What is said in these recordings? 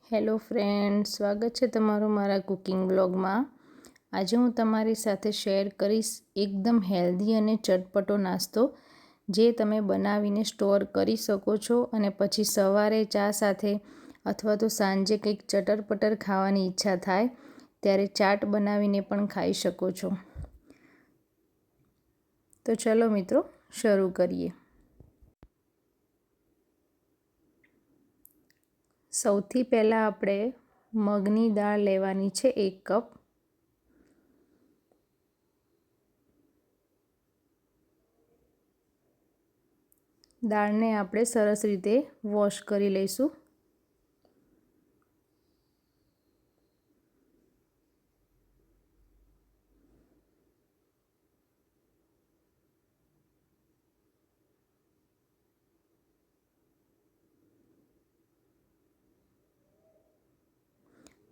Hello friend, સ્વાગત છે તમારું મારા કુકિંગ બ્લોગમાં। આજે હું તમારી સાથે શેર કરીશ એકદમ હેલ્ધી અને ચટપટો નાસ્તો જે તમે બનાવીને સ્ટોર કરી શકો છો અને પછી સવારે ચા સાથે અથવા તો સાંજે કંઈક ચટર-પટર ખાવાની ઈચ્છા થાય ત્યારે ચાટ બનાવીને પણ ખાઈ શકો છો। તો ચલો મિત્રો, શરૂ કરીએ। સૌથી પહેલાં આપણે મગની દાળ લેવાની છે 1 કપ। દાળને આપણે સરસ રીતે વોશ કરી લઈશું।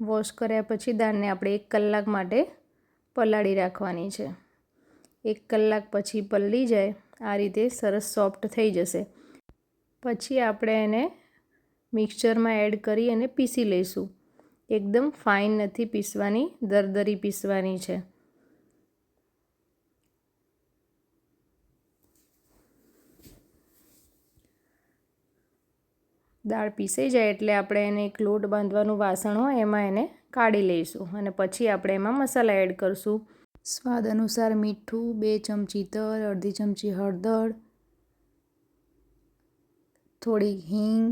વોશ કર્યા પછી દાળને આપણે 1 કલાક માટે પલાળી રાખવાની છે। 1 કલાક પછી પલળી જાય, આ રીતે સરસ સોફ્ટ થઈ જશે। પછી આપણે એને મિક્સચરમાં એડ કરી અને પીસી લઈશું। એકદમ ફાઇન નથી પીસવાની, દરદરી પીસવાની છે। દાળ પીસાઈ જાય એટલે આપણે એને એક લોટ બાંધવાનું વાસણ હોય એમાં એને કાઢી લઈશું અને પછી આપણે એમાં મસાલા એડ કરીશું। સ્વાદ અનુસાર મીઠું, 2 ચમચી તલ, અડધી ચમચી હળદર, થોડી હિંગ,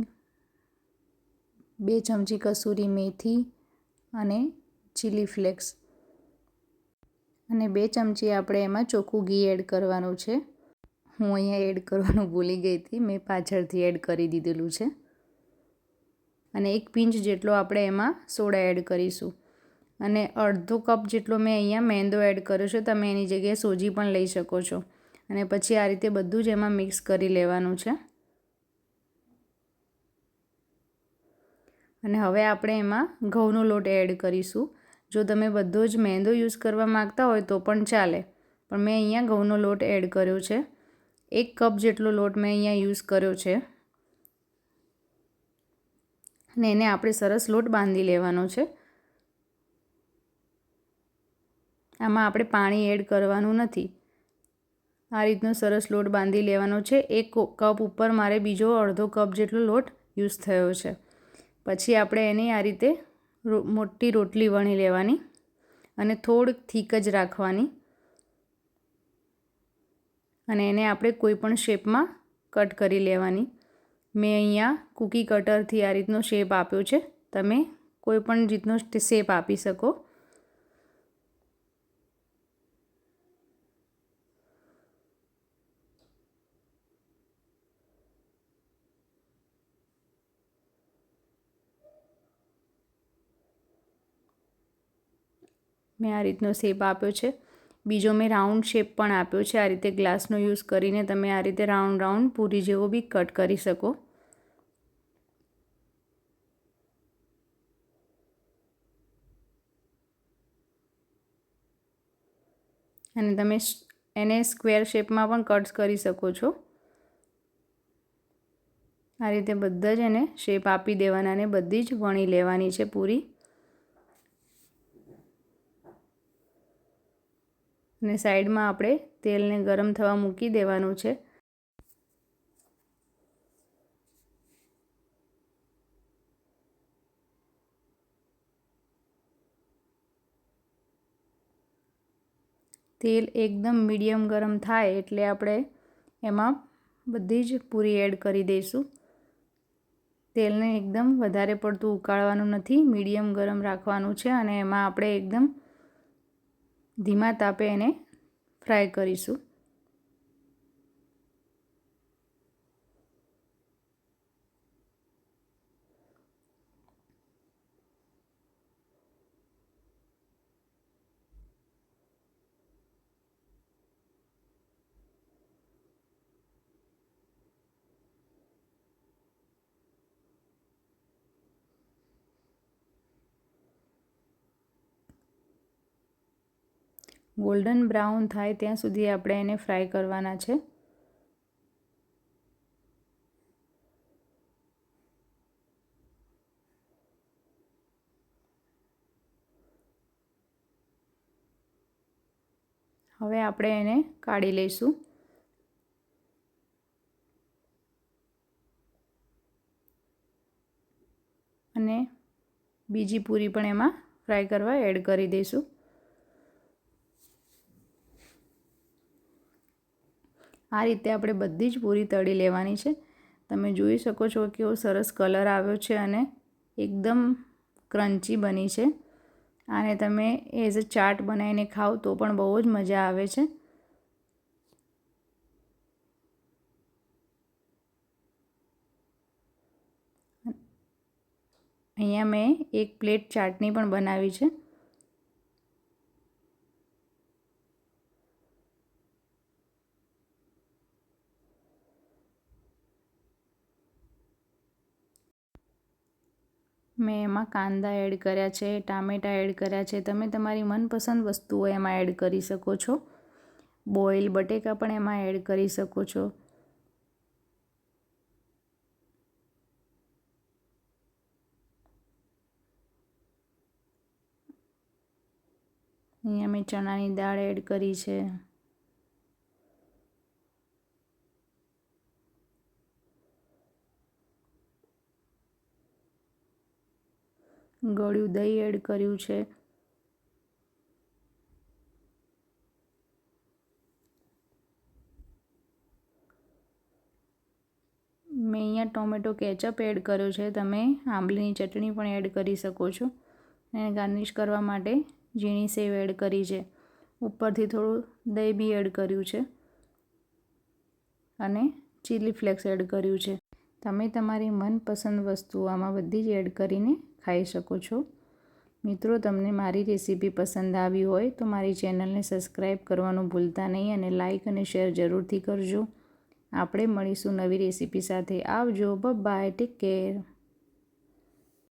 2 ચમચી કસૂરી મેથી અને ચીલી ફ્લેક્સ અને 2 ચમચી આપણે એમાં ચોખ્ખું ઘી એડ કરવાનું છે। હું અહીંયા એડ કરવાનું ભૂલી ગઈ હતી, મેં પાછળથી એડ કરી દીધેલું છે। અને 1 પિંચ જેટલો આપણે એમાં સોડા એડ કરીશું અને અડધો કપ જેટલો મેં અહીંયા મેંદો એડ કર્યો છે। તમે એની જગ્યાએ સોજી પણ લઈ શકો છો અને પછી આ રીતે બધું જ એમાં મિક્સ કરી લેવાનું છે। અને હવે આપણે એમાં ઘઉંનો લોટ એડ કરીશું। જો તમે બધો જ મેંદો યુઝ કરવા માંગતા હોય તો પણ ચાલે, પણ મેં અહીંયા ઘઉંનો લોટ એડ કર્યો છે। 1 કપ જેટલો લોટ મેં અહીંયા યુઝ કર્યો છે અને એને આપણે સરસ લોટ બાંધી લેવાનો છે। આમાં આપણે પાણી એડ કરવાનું નથી, આ રીતનો સરસ લોટ બાંધી લેવાનો છે। 1 કપ ઉપર મારે બીજો અડધો કપ જેટલો લોટ યુઝ થયો છે। પછી આપણે એની આ રીતે મોટી રોટલી વણી લેવાની અને થોડીક થીક જ રાખવાની અને એને આપણે કોઈ પણ શેપમાં કટ કરી લેવાની। મેં અહીંયા કૂકી કટરથી આ રીતનો શેપ આપ્યો છે, તમે કોઈ પણ રીતનો શેપ આપી શકો। મેં આ રીતનો શેપ આપ્યો છે। બીજો મેં રાઉન્ડ શેપ પણ આપ્યો છે। આ રીતે ગ્લાસનો યુઝ કરીને તમે આ રીતે રાઉન્ડ પૂરી જેવો બી કટ કરી શકો। અને તમે એને સ્ક્વેર શેપમાં પણ કટ કરી શકો છો। આ રીતે બધા જ એને શેપ આપી દેવાના અને બધી જ વણી લેવાની છે પૂરી। અને સાઈડમાં આપણે તેલને ગરમ થવા મૂકી દેવાનું છે। તેલ એકદમ મીડિયમ ગરમ થાય એટલે આપણે એમાં બધી જ પૂરી એડ કરી દઈશું। તેલને એકદમ વધારે પડતું ઉકાળવાનું નથી, મીડિયમ ગરમ રાખવાનું છે અને એમાં આપણે એકદમ ધીમા તાપે એને ફ્રાય કરીશું। ગોલ્ડન બ્રાઉન થાય ત્યાં સુધી આપણે એને ફ્રાય કરવાના છે। હવે આપણે એને કાઢી લઈશું. અને બીજી પૂરી પણ એમાં ફ્રાય કરવા એડ કરી દઈશું. આ રીતે આપણે બધી જ પૂરી તળી લેવાની છે. તમે જોઈ શકો છો કે કેવો સરસ કલર આવ્યો છે અને એકદમ ક્રન્ચી બની છે. આને તમે એઝ અ ચાટ બનાવીને ખાઓ તો પણ બહુ જ મજા આવે છે. અહીંયા મેં એક પ્લેટ ચાટની પણ બનાવી છે. મેં એમાં કાંદા એડ કર્યા છે, ટામેટાં એડ કર્યા છે. તમે તમારી મનપસંદ વસ્તુઓ એમાં એડ કરી શકો છો. બોઇલ બટેકા પણ એમાં એડ કરી શકો છો. અહીંયા મેં ચણાની દાળ એડ કરી છે. ગળ્યું દહીં એડ કર્યું છે. મેં અહીંયા ટોમેટો કેચઅપ એડ કર્યો છે. તમે આંબલીની ચટણી પણ એડ કરી શકો છો. અને ગાર્નિશ કરવા માટે ઝીણી સેવ એડ કરી છે. ઉપરથી થોડું દહીં બી એડ કર્યું છે અને ચીલી ફ્લેક્સ એડ કર્યું છે. તમે તમારી મનપસંદ વસ્તુઓ આમાં બધી જ એડ કરીને ખાઈ શકો છો. મિત્રો, તમને મારી રેસીપી પસંદ આવી હોય તો મારી ચેનલને સબસ્ક્રાઈબ કરવાનું ભૂલતા નહીં અને લાઈક અને શેર જરૂરથી કરજો. આપણે મળીશું નવી રેસીપી સાથે. આવજો. બાય. Take care.